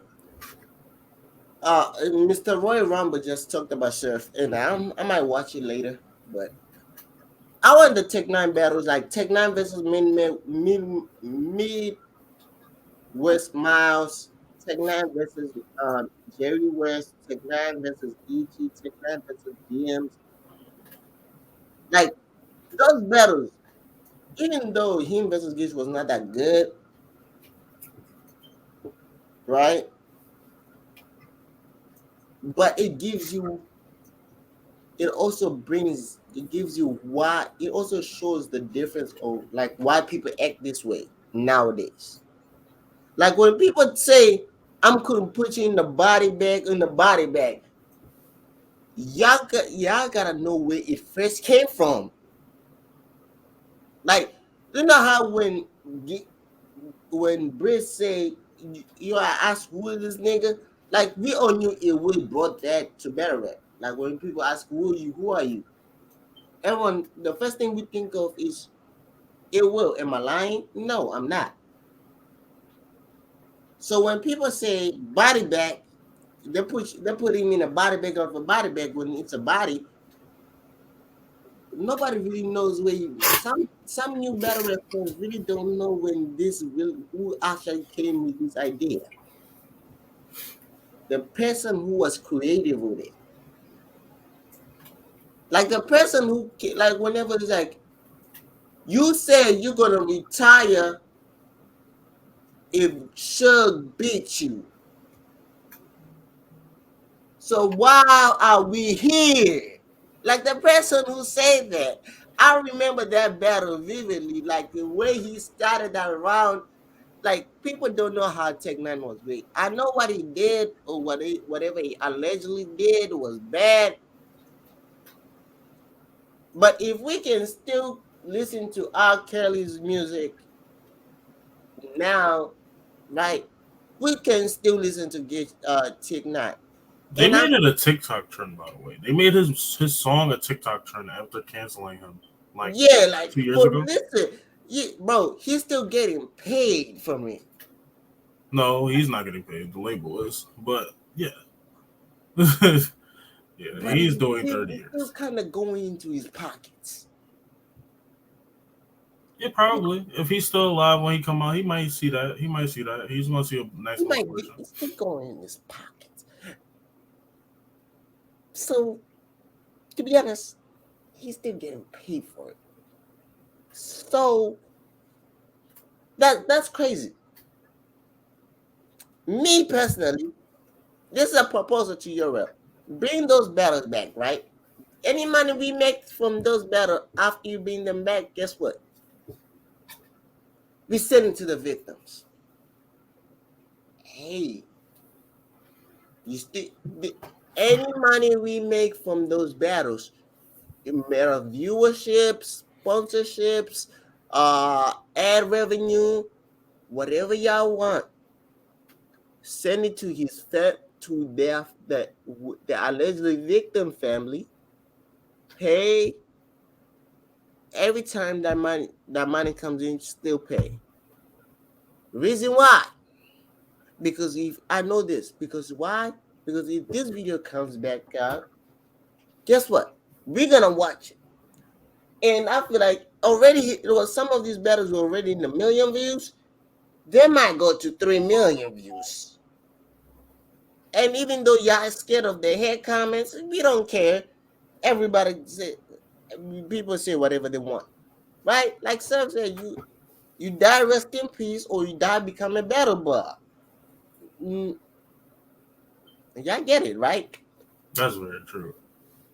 Mr. Roy Rumble just talked about Surf, and I might watch it later, but I want the Tech Nine battles like Tech Nine versus Mid West Miles, Tech Nine versus Jerry West, Tech Nine versus EG, Tech Nine versus DMs. Like those battles, even though him versus Gish was not that good, right? But it gives you why, it also shows the difference of like why people act this way nowadays. Like when people say, I'm couldn't put you in the body bag, y'all gotta know where it first came from. Like, you know how when Britt say you are asked who is this nigga, like we all knew it would brought that to better rap. Like when people ask who are you, everyone the first thing we think of is it will. Am I lying? No, I'm not. So when people say body bag, they put him in a body bag of a body bag when it's a body. Nobody really knows where some new battle rappers really don't know when this really who actually came with this idea. The person who was creative with it. Like the person like whenever it's like you say you're gonna retire if Shug beats you. So why are we here? Like the person who said that. I remember that battle vividly. Like the way he started that round. Like people don't know how Tech Nine was weak. I know what he did or whatever he allegedly did was bad. But if we can still listen to R. Kelly's music now, right? we can still listen to get Take Nine. They And I'm made it a TikTok trend, by the way. They made his song a TikTok trend after canceling him like yeah, like 2 years for ago. listen, bro, he's still getting paid from it. No, he's not getting paid. The label is, but yeah, yeah, But he's doing it's 30 still years. kind of going into his pockets. Yeah, probably. If he's still alive when he come out, he might see that. He might see that. He's gonna see a nice He little might be portion. it's still going in his pockets. So to be honest, he's still getting paid for it. So that's crazy. Me personally, this is a proposal to Europe. Bring those battles back, right? Any money we make from those battles after you bring them back, guess what? We send it to the victims. Hey, you still any money we make from those battles, matter of viewerships, sponsorships, ad revenue, whatever y'all want, send it to his to the allegedly victim family. Pay every time that money comes in, still pay. Reason why? Because if I know this, because why? Because if this video comes back out, guess what? We're gonna watch it. And I feel like already some of these battles were already in the million views. They might go to 3 million views. And even though y'all scared of the hate comments, we don't care. Everybody say people say whatever they want. Right? Like Sam said, you die rest in peace or you die become a battle bug. Mm, y'all get it, right? That's very true.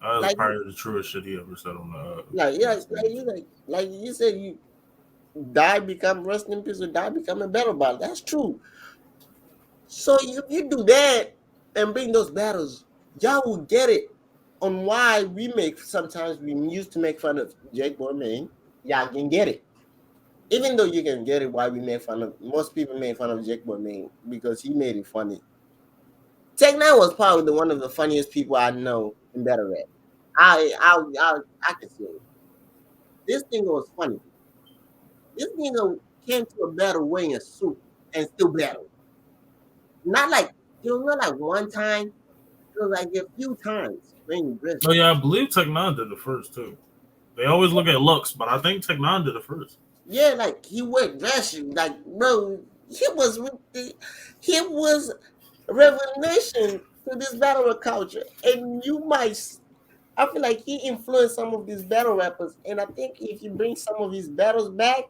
That was Like probably the truest shit he ever said on yeah, the stage. like you said, you die become rest in peace or die become a battle bug. That's true. So if you do that and bring those battles, y'all will get it on why sometimes we used to make fun of Jake Bormain. Y'all can get it. Even though you can get it why we make fun of most people make fun of Jake Bormain because he made it funny. Tech Nine was probably one of the funniest people I know in battle rap. I can say it. This thing was funny. This nigga came to a battle wearing a suit and still battled. Not like it was not like one time. It was like a few times wearing dress. Oh yeah, I believe Tech Nine did it first too. They always look at looks, but I think Tech Nine did it first. Yeah, like he wore dress shoes. Like bro, he was a revelation to this battle rap culture, and I feel like he influenced some of these battle rappers, and I think if you bring some of his battles back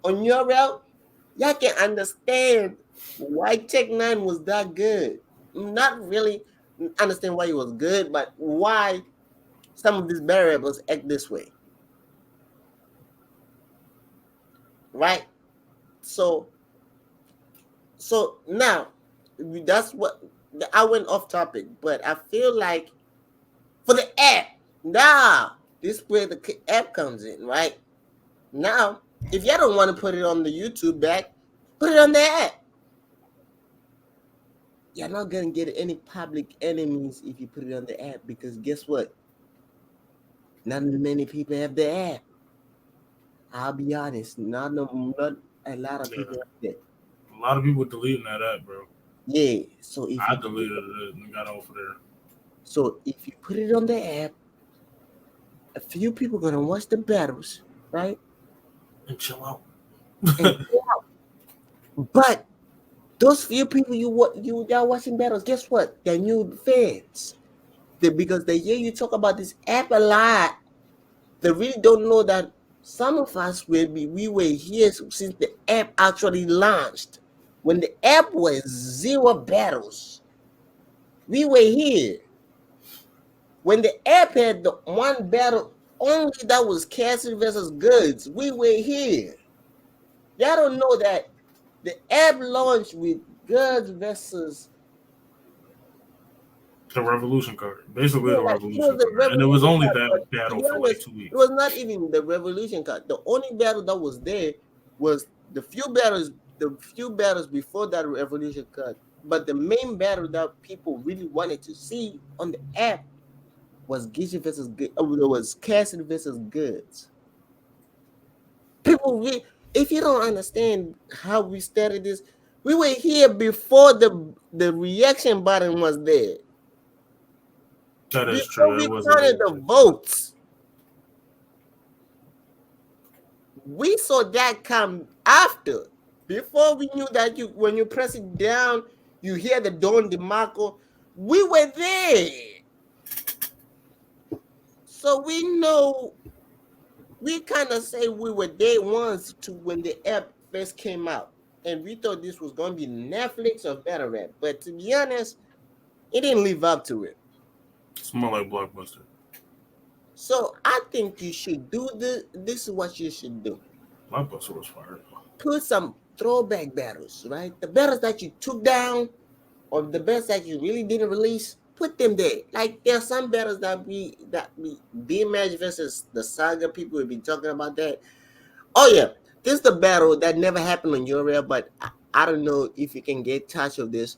on your route, y'all can understand why Tech Nine was that good. Not really understand why he was good, but why some of these battle rappers act this way, right? So, so now that's what I went off topic, but I feel like for the app, now this where the app comes in, right? Now, if y'all don't want to put it on the YouTube back, put it on the app. You're not gonna get any public enemies if you put it on the app because guess what? Not many people have the app. I'll be honest, not a lot of Yeah, people have that. a lot of people deleting that app, bro. Yeah, so if I you deleted it and got off of there. put it on the app, a few people gonna watch the battles, right? And chill out. And but those few people y'all watching battles, guess what? They're new fans. Because they hear you talk about this app a lot. They really don't know that some of us we were here since the app actually launched. When the app was zero battles, we were here. When the app had the one battle only that was Cassie versus Goods, we were here. Y'all don't know that the app launched with Goods versus The Revolution card. Basically yeah, the like it was Revolution the card. And it was Revolution only card, that but to battle be for like honest, 2 it weeks. was not even the Revolution card. The only battle that was there was the few battles before that Revolution card But the main battle that people really wanted to see on the app was Geechee versus Good. Was Cassidy versus Goods. People, if you don't understand how we started this, we were here before the reaction button was there. That is Before true. It we wasn't counted there the yet. votes, we saw that come after. Before we knew that you, when you press it down, you hear the Don DeMarco. We were there, so we know. We kind of say we were day ones to when the app first came out, and we thought this was going to be Netflix or Better Rap. But to be honest, it didn't live up to it. It's more like Blockbuster. So I think you should do this. This is what you should do. Blockbuster was fire. Put some throwback battles, right? The battles that you took down or the battles that you really didn't release, put them there. Like there are some battles that we B-Match versus the Saga, people have been talking about that. Oh yeah, this is the battle that never happened on URL, but I don't know if you can get touch of this.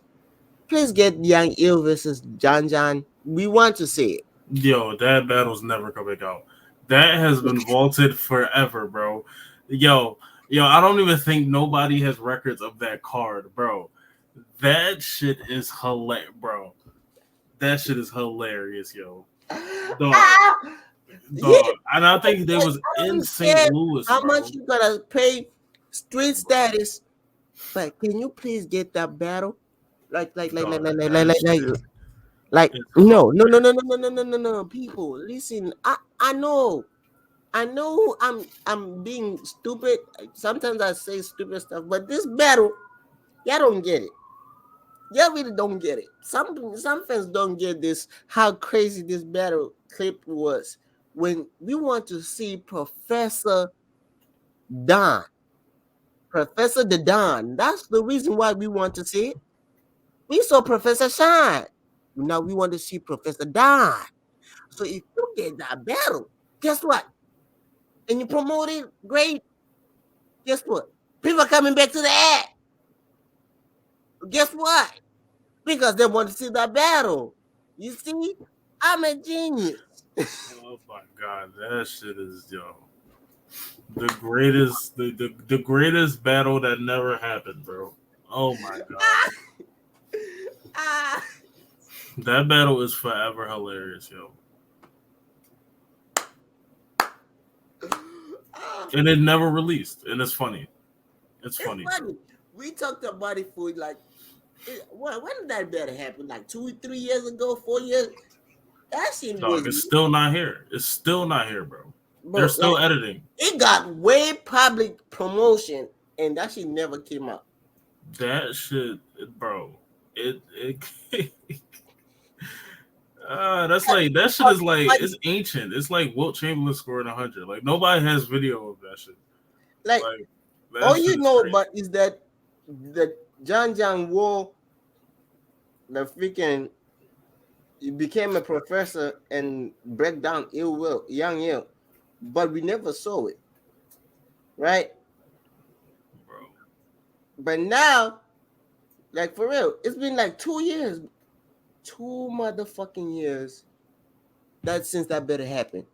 Please get Young Ill versus John John. We want to see it. Yo, that battle's never coming out. That has been vaulted forever, bro. Yo, yo, I don't even think nobody has records of that card, bro. That shit is hilarious, bro. That shit is hilarious, yo. Dog, Ah, yeah, dog. And I think they was I in don't St. care Louis, how much bro. you gotta pay street Bro, status, but can you please get that battle? Like, like, like, like, dog, like, like, like, that like, like, shit like is no, no, no, no, hilarious. no, no, no, no, no, no. People, listen. I know I'm being stupid. Sometimes I say stupid stuff, but this battle, y'all don't get it. Y'all really don't get it. Some fans don't get this, how crazy this battle clip was. When we want to see Don, Professor the Don. That's the reason why we want to see it. We saw Professor Shine. Now we want to see Professor Don. So if you get that battle, guess what? And you promote it, great. Guess what? People are coming back to the ad. Guess what? Because they want to see that battle. You see, I'm a genius. Oh my god, that shit is yo. The greatest battle that never happened, bro. Oh my god. Ah. That battle is forever hilarious, yo. Ah. And it never released. And it's funny. It's It's funny, bro. funny. We talked about it for like, when did that battle happen? Like 2, 3 years ago, 4 years? That shit Dog, was, it's still not here. It's still not here, bro. They're bro, still like, editing. it got way public promotion and that shit never came out. That shit, bro. It that's like that shit is like Like, it's ancient. It's like Wilt Chamberlain scoring 100. Like nobody has video of that shit. like Like that all shit you is know crazy. about is that the John John wore the freaking, he became a professor and break down ill will, young ill, but we never saw it, right? Bro. But now, like for real, it's been like 2 years, 2 motherfucking years that since that better happen.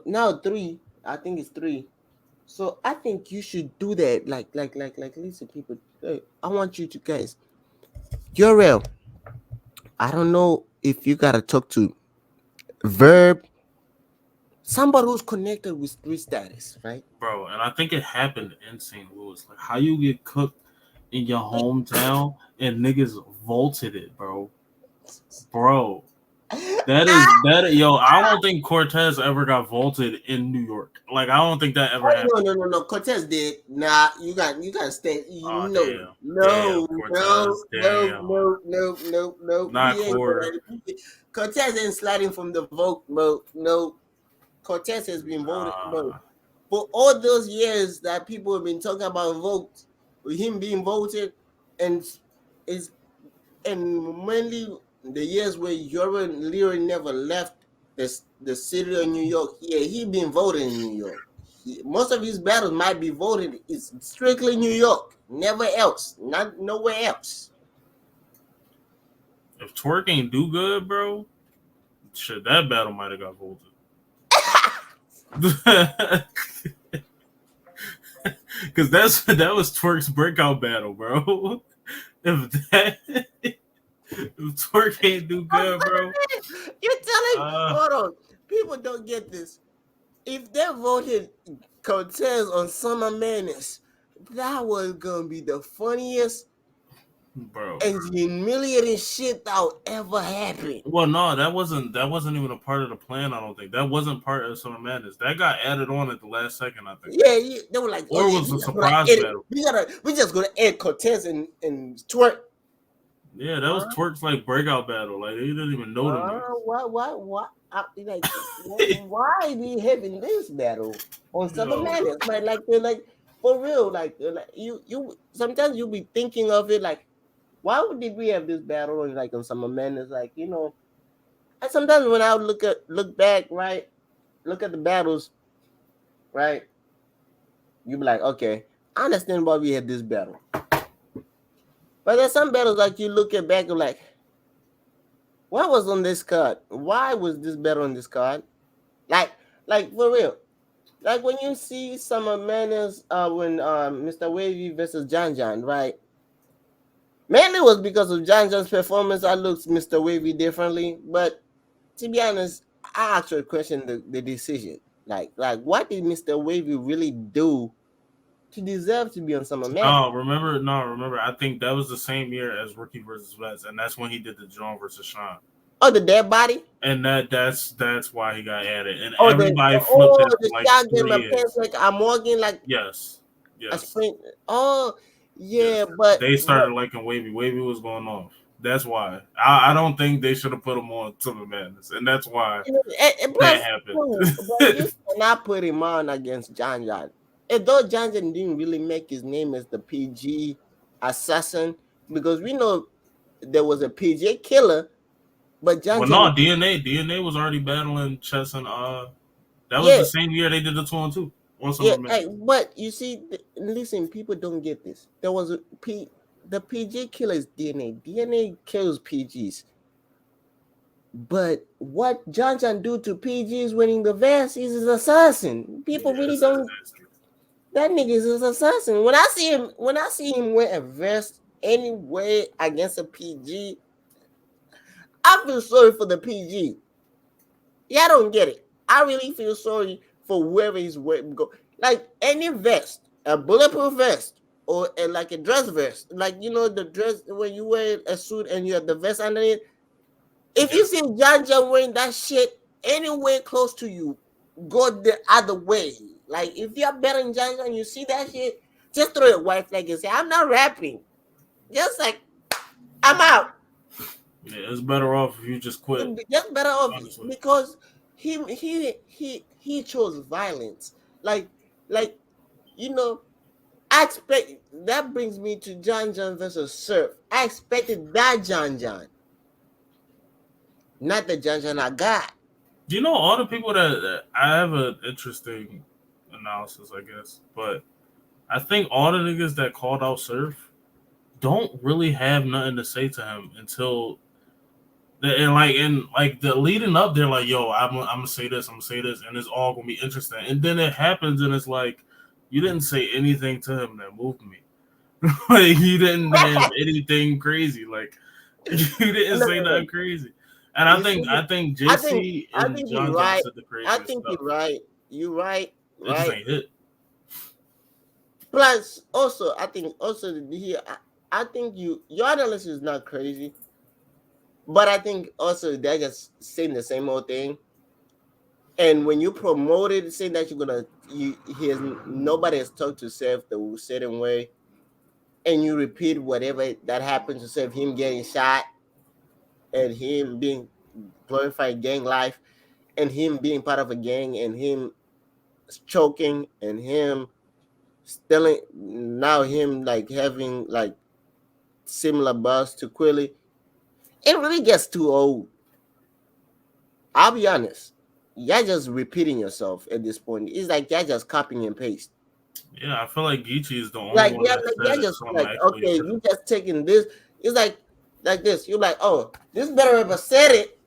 Now three, I think it's three. So I think you should do that. Like, listen, people. Hey, I want you to guys. You're real. I don't know if you gotta talk to Verb, somebody who's connected with street status, right? Bro, and I think it happened in St. Louis. Like how you get cooked in your hometown and niggas vaulted it, bro. Bro. That yo, I don't think Cortez ever got vaulted in New York. Like I don't think that ever Oh no, happened. no, no, no. Cortez did. Nah, you got to stay. Oh No, damn. Damn, no, no, Cortez, no, damn. no, no, no, no. Not He ain't Core. going. Cortez ain't sliding from the vote, bro. No, Cortez has been voted, bro. Nah. For all those years that people have been talking about votes, with him being voted, and is and mainly the years where Urban Leary never left the city of New York. Yeah, he been voted in New York. Most of his battles might be voted. It's strictly New York, never else, not nowhere else. If Twerk ain't do good, bro, shit, that battle might have got voted. Because that was Twerk's breakout battle, bro. If that if Twerk ain't do good, bro, You're telling, uh, hold on. People don't get this. If they voted Cortez on Summer Madness, that was gonna be the funniest bro. and humiliating shit that would ever happen. Well, no, that wasn't even a part of the plan. I don't think that wasn't part of Summer Madness. That got added on at the last second. I think, Yeah, they were like, "Oh or yeah, was we a just gonna surprise edit. battle. We just gonna add Cortez and Twerk." Yeah, that was Huh? Twerk's like breakout battle. Like they didn't even know them What? Like, niggas. why we having this battle on Summer Yo, Madness? Like, they're like for real. Like you. Sometimes you be thinking of it like, why did we have this battle on Summer Madness? And sometimes when I would look back, right, look at the battles, right, you be like, okay, I understand why we had this battle. But there's some battles like you look at back and like, what was on this card? Why was this battle on this card? Like, like for real. Like when you see Summer Madness, when Mr. Wavy versus John John, right? Mainly was because of John John's performance. I looked Mr. Wavy differently, but to be honest, I actually questioned the decision. Like what did Mr. Wavy really do to deserve to be on Summer Madness? no, remember. I think that was the same year as Rookie versus Vets, and that's when he did the John versus Sean. Oh, the dead body. And that's why he got added, and Oh, everybody flipped it for the like shot two game of pants years. like I'm walking like Yes, a yes, sprint. Oh, yeah, yes. but They started liking Wavy. Wavy was going off. That's why. I don't think they should have put him on Summer Madness, and that's why and that plus, too, but happened. you cannot put him on against John John. And though John John didn't really make his name as the PG assassin, because we know there was a PG killer, but John Well, John, no, DNA was already battling Chess and that was yeah, the same year they did the 2-on-2 on yeah. Summer Madness. But you see, listen, people don't get this. There was the PG killer is DNA. DNA kills PGs. But what John John do to PGs winning the vest is his assassin. People really Yes, that's, don't. that's true. That nigga is his assassin. When I see him wear a vest anyway against a PG, I feel sorry for the PG. Yeah, I don't get it. I really feel sorry for whoever he's wearing. Like any vest, a bulletproof vest, or like a dress vest, like the dress when you wear a suit and you have the vest underneath. If Yeah, you see John John wearing that shit anywhere close to you, go the other way. Like if you're betting John John, you see that shit, just throw a white flag and say, "I'm not rapping." Just like I'm out. yeah, it's better off if you just quit. Just better off Honestly, because he chose violence. Like like you know, I expect that brings me to John John versus Surf. I expected that John John, not the John John I got. do you know all the people that I have an interesting analysis, I guess, but I think all the niggas that called out Surf don't really have nothing to say to him until and like the leading up, they're like, "Yo, I'm gonna say this, I'm gonna say this," and it's all gonna be interesting. And then it happens, and it's like you didn't say anything to him that moved me. Like you didn't have anything crazy. Like you didn't Look, say nothing crazy. And I you see, think I think I think JC I and think you're John John right. said the I craziest think stuff. you're right. You're right. It just Right. ain't hit. Plus, also, I think also here, I think your analysis is not crazy, but I think also they're just saying the same old thing. And when you promote it, saying that he has nobody has talked to Seth the certain way, and you repeat whatever that happened to Seth, him getting shot, and him being glorified gang life, and him being part of a gang, and him choking, and him stealing, now him like having like similar buzz to Quilly, it really gets too old. I'll be honest. You're just repeating yourself at this point. It's like you're just copying and paste. Yeah, I feel like Geechee is the only Like one yeah, that like said you're just something like actually okay, you interesting. just taking this. It's like like this. You're like, oh, this better ever said it.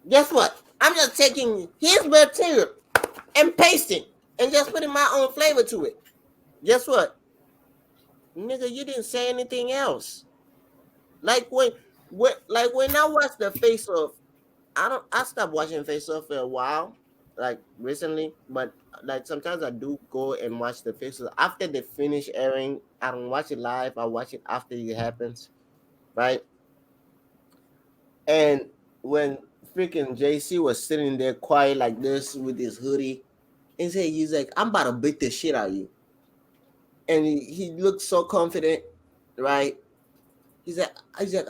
Guess what? I'm just taking his material and pasting and just putting my own flavor to it. Guess what? Nigga, you didn't say anything else. Like when I watched the Face Off, I stopped watching Face Off for a while, like recently, but like sometimes I do go and watch the Face Off after they finish airing. I don't watch it live, I watch it after it happens, right? And when freaking JC was sitting there quiet like this with his hoodie, and said he's like, I'm about to beat the shit out of you. And he looked so confident, right? He's like,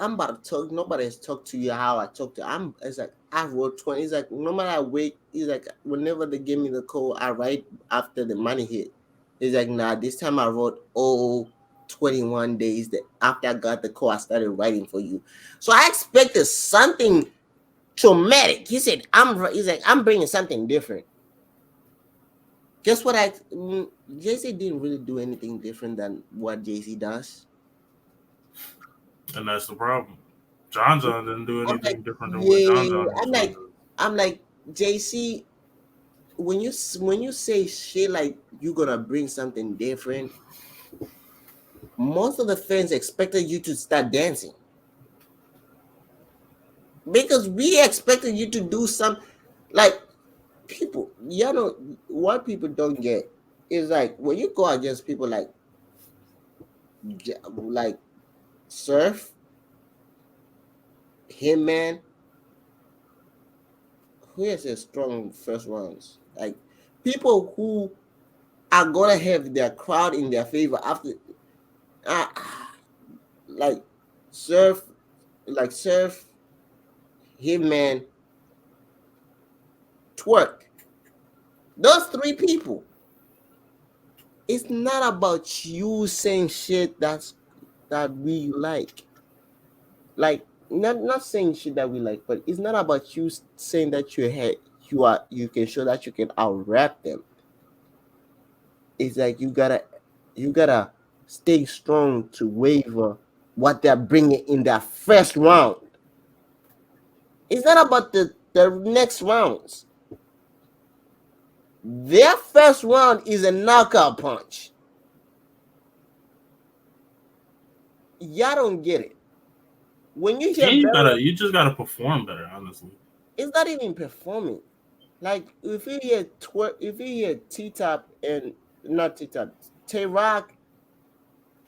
I'm about to talk. Nobody has talked to you how I talk to. It's like I wrote 20. He's like, no matter I wait. He's like, whenever they give me the call, I write after the money hit. He's like, nah, this time I wrote 21 days. That after I got the call, I started writing for you. So I expected something traumatic. He said, He's like, I'm bringing something different. Guess what? JC didn't really do anything different than what JC does. And that's the problem. John didn't do I'm like, anything different than what yeah. John I'm usually like, does. I'm like, JC. When you say shit like you're gonna bring something different, most of the fans expected you to start dancing because we expected you to do some like people. You know what people don't get is like when you go against people like Surf, him man, who has a strong first rounds, like people who are gonna have their crowd in their favor after, uh, like Surf, Surf, him man, Twerk. Those three people. It's not about you saying shit that we like. Like not saying shit that we like, but it's not about you saying that you can show that you can out rap them. It's like you gotta stay strong to waver what they're bringing in their first round. It's not about the next rounds. Their first round is a knockout punch. Y'all don't get it. When you hear And battle, you just gotta perform better, honestly. it's not even performing. Like if you hear T Top and not T Top, Tay Rock,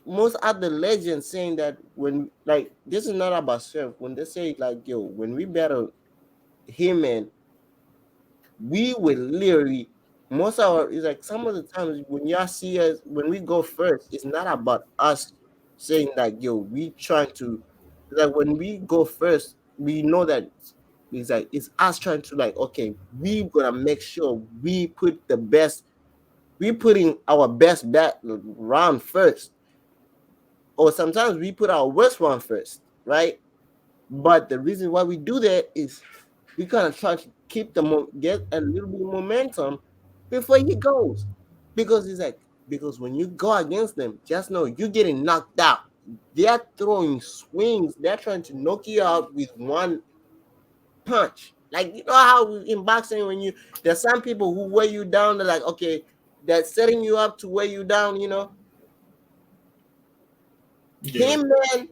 most other legends saying that when like this is not about surf. When they say like yo, when we battle him and we will literally most of our it's like some of the times when y'all see us when we go first, it's not about us saying like yo, we trying to like when we go first, we know that it's like it's us trying to like okay, we gonna make sure we put the best, we putting our best bat round first, or sometimes we put our worst round first, right? But the reason why we do that is we kind of try to keep get a little bit of momentum before he goes, because it's like because when you go against them, just know you're getting knocked out. They're throwing swings. They're trying to knock you out with one punch. Like you know how in boxing when you there's some people who weigh you down. They're like okay, they're setting you up to weigh you down. You know, Yeah. him man,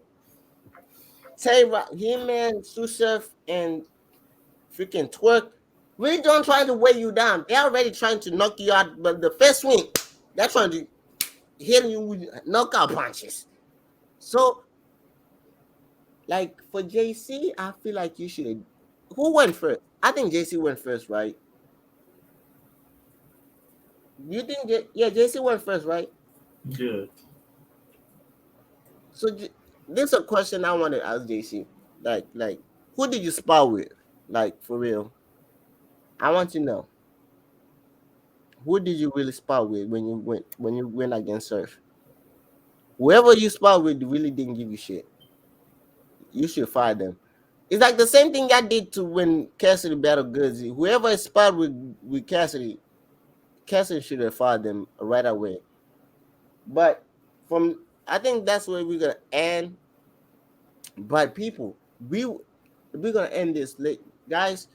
him man, Susef and freaking Twerk, we don't try to weigh you down. They're already trying to knock you out, but the first swing, they're trying to hit you with knockout punches. So, like for JC, I feel like you should. Who went first? I think JC went first, right? You think? Yeah, JC went first, right? Yeah. So this is a question I want to ask JC. Like, who did you spar with? Like for real, I want to know who did you really spar with when you went against Surf? Whoever you spar with really didn't give you shit. You should fire them. It's like the same thing I did to when Cassidy battled Grizzley. Whoever is sparred with Cassidy, Cassidy should have fired them right away. But from I think that's where we're gonna end But people, we're gonna end this late, guys.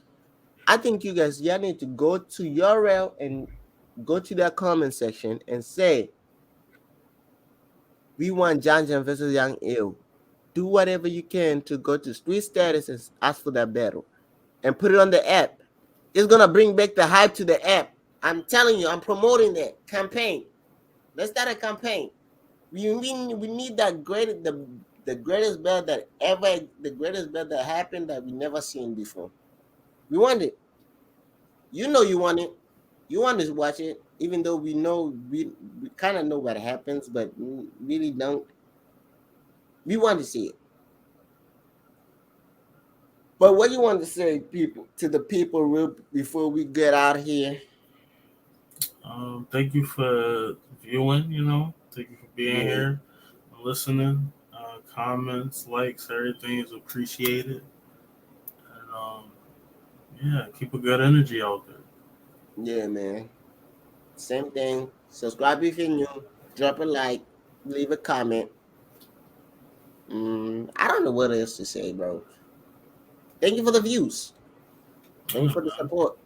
I think you guys, y'all need to go to URL and go to that comment section and say we want John John versus Young Ill. Do whatever you can to go to street status and ask for that battle and put it on the app. It's gonna bring back the hype to the app. I'm telling you, I'm promoting that campaign. Let's start a campaign. We need that the greatest bet that ever the greatest bet that happened that we never seen before. We want it. You know you want it. You want to watch it, even though we kind of know what happens, but really don't. We want to see it. But what you want to say, people, to the people, real before we get out of here? Thank you for viewing. Thank you for being Yeah, here, listening. Comments, likes, everything is appreciated. And yeah, keep a good energy out there. yeah, man. Same thing. Subscribe if you're new. Drop a like. Leave a comment. I don't know what else to say, bro. Thank you for the views. Thank you Yeah, for the man. support.